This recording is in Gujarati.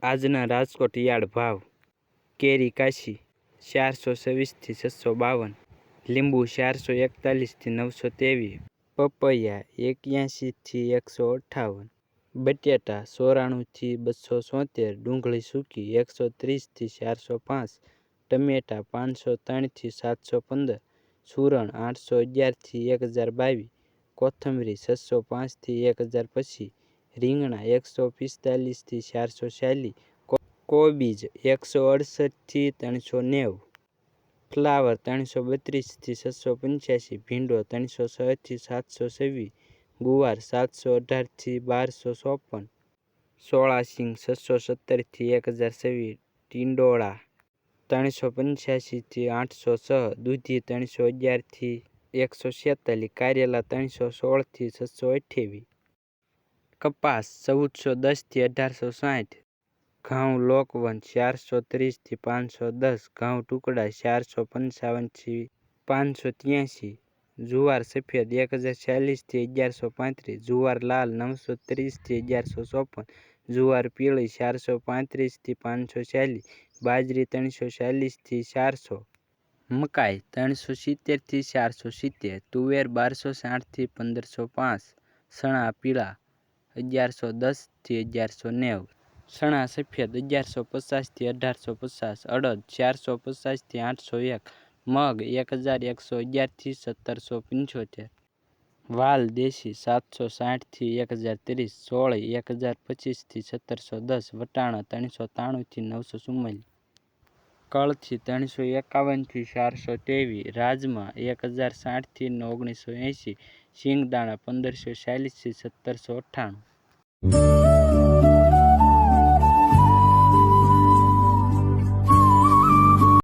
આજના રાજકોટ યાર્ડ ભાવ: કેરી કાશી 426 થી 652, લીંબુ 441 થી 923, પપૈયા 81 થી 158, બટેટા 94 થી 276, ડુંગળી સૂકી 130 થી 405, ટમેટા 503 થી 715, સૂરણ 811 થી 1022, કોથમરી 605 થી 1025, રીંગણા 145 થી 440, કોબીજ 168 થી 390, ફ્લાવર 332 થી 685, ભીંડો 306 થી 726, ગુવાર 718 થી 1254, સોળાસિંગ 617 થી 1026, ટીંડોળા 385 થી 806, દૂધી 311 થી 146, કારેલા 316 થી 628, કપાસ 1410 થી 1860, ઘઉં લોકવન 430 થી 510, ઘઉં ટુકડા 455 થી 583, જુવાર સફેદ 1040 થી 1135, જુવાર લાલ 930 થી 1154, જુવાર પીળી 435 થી 540, બાજરી 340 થી 400, મકાઈ 370 થી 470, તુવેર 1260 થી 1505, ચણા પીળા 1110 થી 1190, ચણા સફેદ 1150 થી 1850, અડદ 450 થી 801, મગ 1111 થી 1775, વાલ દેશી 760 થી 1030, ચોળી 1025 થી 1710, વટાણા 393 થી 944, કળથી 351 થી 423, રાજમા 1060 થી 1980, શિંગદાણા 1540 થી 1798.